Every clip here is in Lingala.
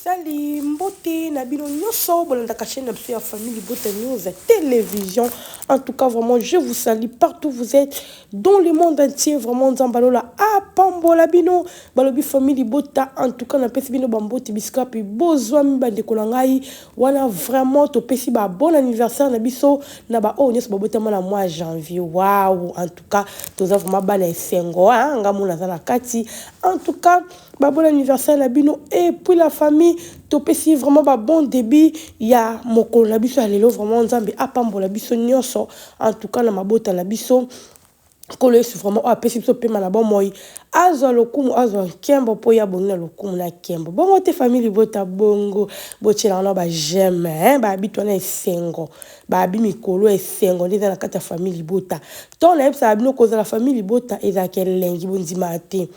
Salim, beauté, Nabino, Nyoso, Bolanda chaîne de famille, beauté news, télévision. En tout cas, vraiment, je vous salue partout où vous êtes, dans le monde entier, vraiment, Zambalola, ah, Pambola, Bino, Balobi, famille, bota, en tout cas, na pesi bino, bambo, tibiska, puis besoin, bande kolangai, wana vraiment, to pesi, ba, bon anniversaire, Nabiso, naba, oh, nyos, babote, moi, mois janvier, waouh, en tout cas, tous vraiment, bana, sengo, hein, ngamou, nazana, kati, en tout cas, bon anniversaire la bino et puis la famille topesi vraiment bon début il y a moko la biso alelo vraiment nzambe apambo la biso nyonso en tout cas na mabota la biso kolo yesu vraiment apesi biso pema na bon moi azwa lokumu azwa kembo po ya bonga lokumu na kembo bongo te famille bota bongo bochela na ba j'aime ba bitwa na esengo ba bi mikolo esengo ndeza na kata famille bota to na yebisa bino koza la famille bota ezake lengi bondima te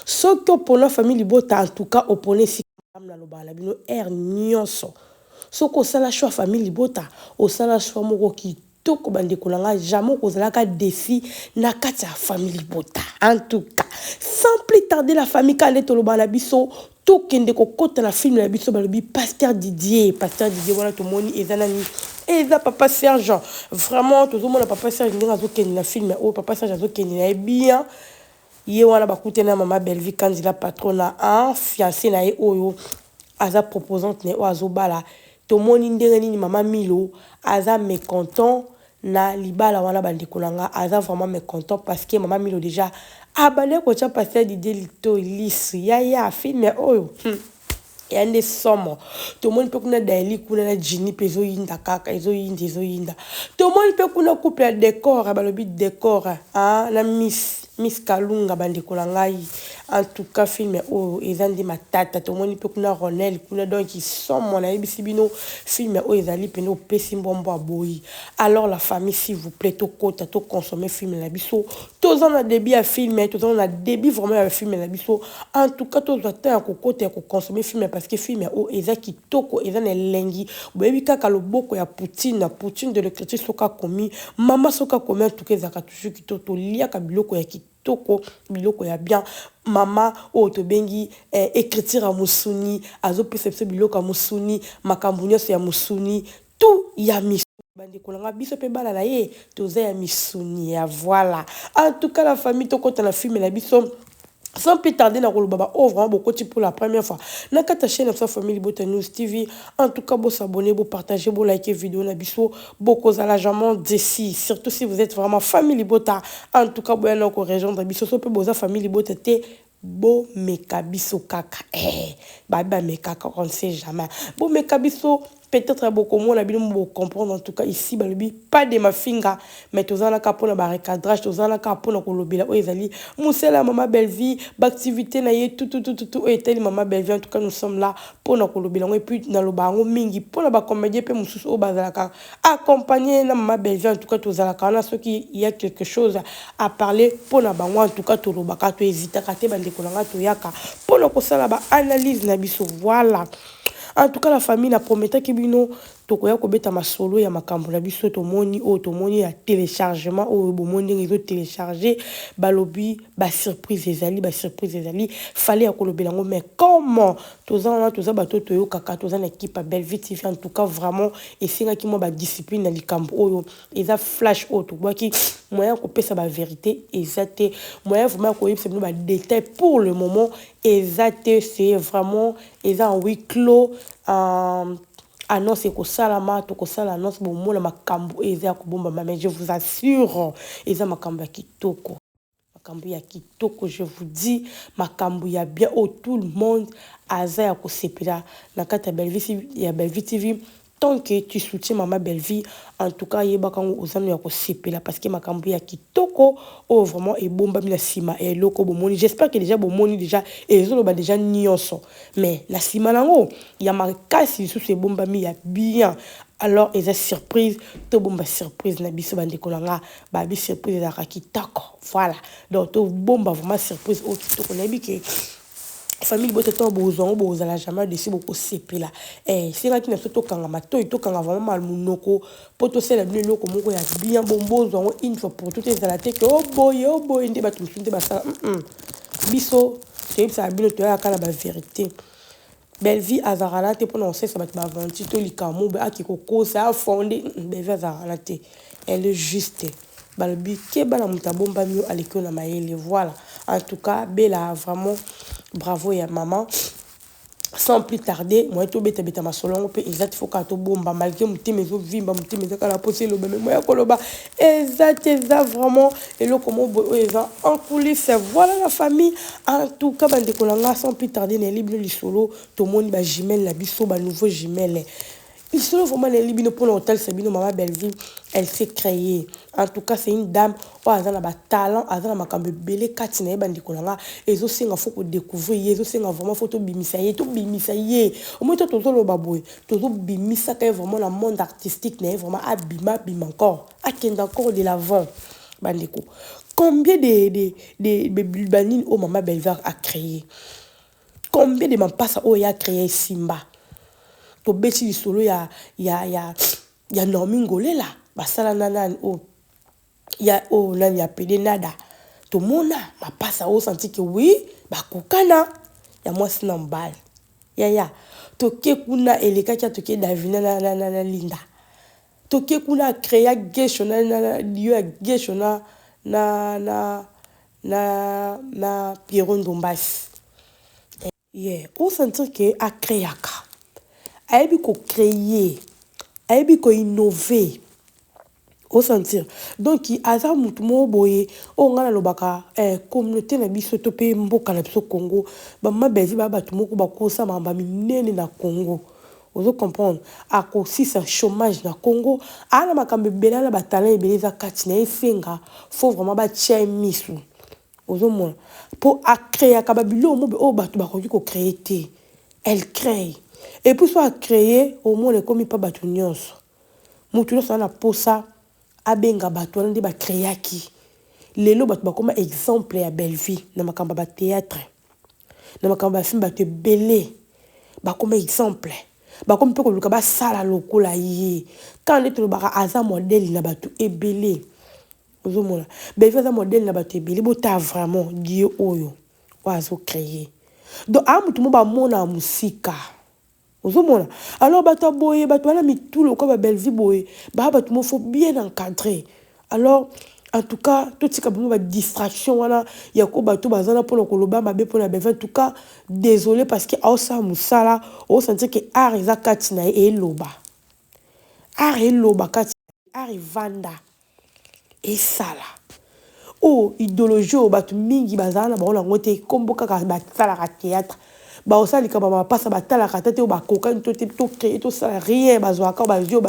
soki opona famille bota en tout cas opone si na lobala bino nyonso soko osala choix famille bota osala choix moko kitoko bandeko nanga jamais kozalaka défi na kati ya famille bota en tout cas sans plus tarder la famille kale to lobala biso tokende kokota na film na biso balobi pasteur Didier wana tomoni eza nani eza papa Serge vraiment tozomona papa Serge ndenge azokende na film o papa Serge azokende na bien ye wana bakute na mama Belvi candidat patrona en fiancé na ye oyo aza proposante ne o azobala tomoni ndenge nini mama Milo aza mécontent na libala wana bandeko nanga aza vraiment mécontent parce que mama Milo déjà abale ko tia passer di delito lisi ya film oyo yande somo tomoni pe kuna daili kuna na jini pezo yinda kaka ezoyinda tomoni pe kuna couple décor balobi décor na Miss Kalunga bandeko na ngai en tout cas film o ezandi matata tomoni pe kuna Ronel kuna donc ils sont mon ayebisi bino film o ezali pene o pesi mbombo aboyi alors la famille s'il vous plaît to kota to consommer film la biso tous on a début à film tous on a début vraiment à film la biso en tout cas tous attend ko kota ko consommer film parce que film o ezaki toko ezana lengi boyebi kaka loboko ya Poutine de l'écriture soka komi mama soka komi en tout cas ezaka toujours kitoko lia ka biloko ya toko biloko ya bien mama o to bengi écriture à musuni azo perception biloko à musuni makambu nyonso ya musuni tout ya misuni bande kolanga biso pe bala na ye toza ya misuni ya voilà en tout cas la famille to kota na film la biso sans plus tarder na kolobaba oh vraiment beaucoup pour la première fois na kata chaîne sa famille Bota News TV en tout cas vous s'abonner vous partager vous liker vidéo na biso beaucoup à l'argent d'ici surtout si vous êtes vraiment famille Bota en tout cas vous allez encore rejoindre biso so pe boza famille Bota te bo mekabiso kaka baba mekaka on sait jamais bo mekabiso peut-être beaucoup moins la bino comprendre en tout cas ici balobi pas de ma finga mais tous en la capona ba recadrage tous en la capona ko lobela o ezali musela mama Belvi activité na ye tout et tel mama Belvi en tout cas nous sommes là pour na ko lobela et puis na lobango mingi pour na ba comédien pe mususu o bazalaka accompagner na mama Belvi en tout cas tous en la kana ceux qui il y a quelque chose à parler pour na bango en tout cas to lobaka to hésiter kate bande ko langa to yaka pour na ko sala ba analyse na biso voilà. En tout cas la famille na promettait que bino tokoya ko beta masolo ya makambo la biso tomoni ya téléchargement o bomoni réseau télécharger balobi ba surprise ezali fallait ko lobelango mais comment toza bato toyo kaka toza na équipe belle vite en tout cas vraiment et singa ki mo ba discipline na likambo oyo eza flash auto boki moyen ko pesa ba vérité exacte moyen vraiment ko yebisa bino ba détail pour le moment exacte c'est vraiment eza en huis clos annonce ko salama to ko sala annonce bo mona makambo eza ko bomba mais je vous assure eza makambo ya kitoko je vous dis makambo ya bien au tout le monde aza ya ko sepela na kata Belvi TV tant que tu soutiens maman Belvi en tout cas yeba kango ozano ya ko sepela parce que makambo ya kitoko oh vraiment et bomba mi la sima et loko bomoni j'espère que déjà bomoni déjà et zo ba déjà nyonso mais la sima nango ya makasi sous ces bomba mi ya bien alors et surprise to bomba surprise na biso bande kolanga ba bi surprise la kitoko voilà donc to bomba vraiment surprise au kitoko na bi que famille bote to bozala jamais de si beaucoup sepela c'est là qui na soto kanga mato to kanga vraiment mal munoko poto sela bino loko moko ya bien bombozo une fois pour toutes les la tête oh boy ndé batumsunde basala biso c'est ça bino to ya kala ba vérité belle vie azarana te pour non ça va te aventure to likamo ba ki koko ça a fondé belle vie azarana te elle est juste balbi ke bala mutabomba mio aleko na maele voilà en tout cas bella vraiment bravo ya maman. Sans plus tarder, moi to beta beta masolongo pe exact faut ka to bomba malgré mon team ezo vimba mon team ezo kala poser le même moi koloba exact vraiment et le comment eza en coulisses voilà la famille en tout cas bande kolanga sans plus tarder ne libre li solo to moni ba jumelle la biso ba nouveau jumelle. Il se vraiment les libino pour l'hôtel Sabino maman Belleville elle s'est créée en tout cas c'est une dame où elle a un talent elle a un makambe belé katina bandi kolanga et zo singa faut ko découvrir et zo singa vraiment faut to bimisaye au moins to lo baboy to bimisa ka vraiment le monde artistique n'est vraiment abima bim encore akenda encore de l'avant bandiko combien de bulbanines au maman Belleville a créé combien de mampasa oh ya créé Simba to beti solo ya Normi Ngolela basala nanani o ya o nani ya pede nada to mona mapasa o senti que oui bakokana ya mwasi na mbala ya to ke kuna eleka kia to ke Davina na Linda to ke kuna créa gesho na lieu gesho na Pierrot Ndombasi o sentir que a créaka aibi ko créer aibi ko innover au sentir donc aza mutu mo boye o ngana lobaka communauté na biso to pe mboka na biso Congo ba mabezi ba batu moko ba kosa mamba minene na Congo ozo comprendre a ko si ça chômage na Congo ana makambe belala ba talent beleza kati na esenga faut vraiment ba tia misu ozo mona pour a créer ka babilo mo o batu ba ko créer te elle crée. Et puis soit créer au moins les commis pas batu nyonso mutu nyonso na posa abenga batu wana nde ba créer ki lelo batu bakoma exemple ya belle vie na makamba ba théâtre na makamba film batu belé bakoma exemple bakoma pe ko luka ba sala lokola ye quand les to baka aza modèle na batu ebelé ozomona belle vie aza modèle na batu ebelé bota vraiment Dieu oyo oazo créer donc a mutu mo ba mona musika ozomona alors bato boye bato wana mitulo ko ba belle vie boye ba bato mo faut bien encadrer alors en tout cas tout tika bomo ba distraction wana ya ko bato bazana pour koloba mabe pour la belle en tout cas désolé parce que aosa musala o sentir que art eza katina e loba art e loba katina art vanda et sala oh idéologie o bato mingi bazana ba ona ngote komboka ka ba sala ka théâtre ba osali ka ba passa ba tala ka tete o ba koka to créer to sala rien bazwa ka ba jio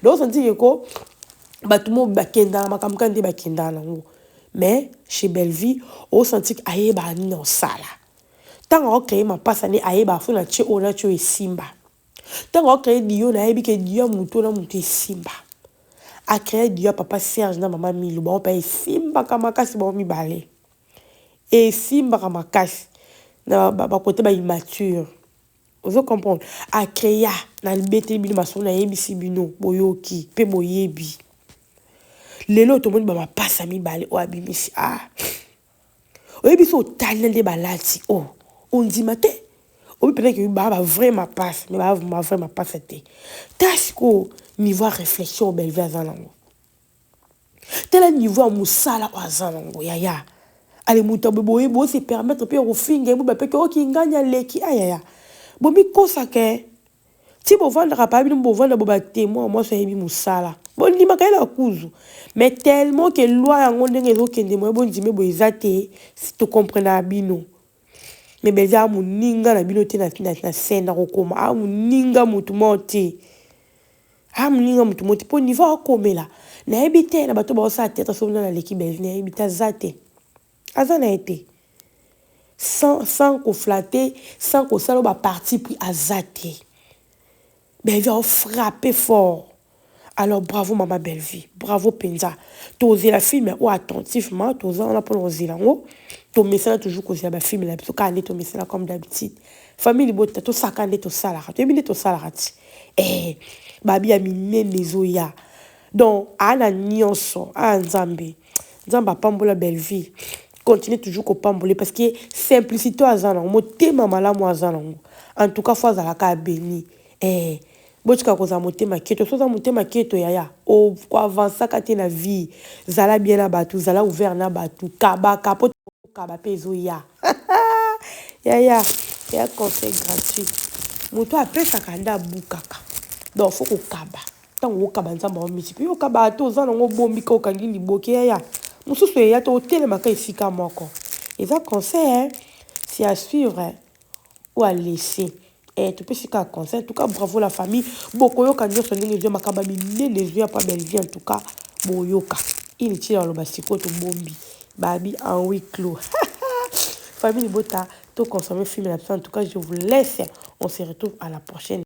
donc on dit que bato mo ba kenda makamka ndi ba kenda nango mais chez Belleville o senti que aye ba ni no sala tant on créer ma passa ni aye ba funa che ona cho Simba tant on créer dio na ebi ke dio muto na muto Simba a créer dio papa Serge na maman Milu ba on pa Simba kama kasi ba mi balé et Simba kama kasi na ba côté ba immature vous comprenez a créer na libete bino maso na yebi sibino boyoki pe boyebi lelo to moni ba ma passa mi balé o abimisi oyebi so talent de balati on dit matin o peut-être que ba vraiment passe mais ba vraiment passe té tasiko niveau réflexion belle vie azanango tel niveau musala azanango ya ale mutobe boye bo se permettre pe au finge bo pe ko ki nganya leki ayaya bo mi kosake ti bo vendre pa bi bo vendre bo ba témoin moi so yebi musala bo ndima ka la kuzu mais tellement que loi yango ndenge zo kende mo bo ndime bo ezate si tu comprends bino mais beza muninga na bino te na senda ko koma muninga mutu moti muninga mutu moti po niveau akomela na ebite na bato ba sa tête so na leki belle na ebita zate azana été sans qu'on flatter sans qu'on salo ba parti puis azate belle vie frapper fort alors bravo maman belle vie bravo penza tozer la film ou attentivement tozer on a pour oser lango to message toujours que ba film la biso ka aller to message comme d'habitude famille bota to sakande to sala to ebile to sala rati babi amine nezoya donc ana nyonso nzambe pambola belle vie continue toujours ko pamboler parce que simplicité azana motema malamu azana En tout cas, fois zalaka béni. Botika koza motema keto, soza motema keto yaya. O ko avancer kati na vie. Zala bien na batu, zala ouvert na batu. Kaba kapo kaba pezo ya. Yaya, ya conseil gratuit. Moto apesaka nda bukaka. Donc faut ko kaba. Tango kaba nzamba o misipi. Yo kaba to za nango bombi ka okangi liboke yaya. Mususu ya to telemaka esika moko. Eza conseil hein, c'est à suivre hein, ou à laisser. Tu peux faire un conseil. En tout cas, bravo la famille. Bokoyoka nyonso ndenge ezwa makaba minene ezwa pa belle vie en tout cas. Boyoka. Il tire le basiko to bombi. Babi en huis clos. Famille Bota, tout consommer film en tout cas, je vous laisse. On se retrouve à la prochaine.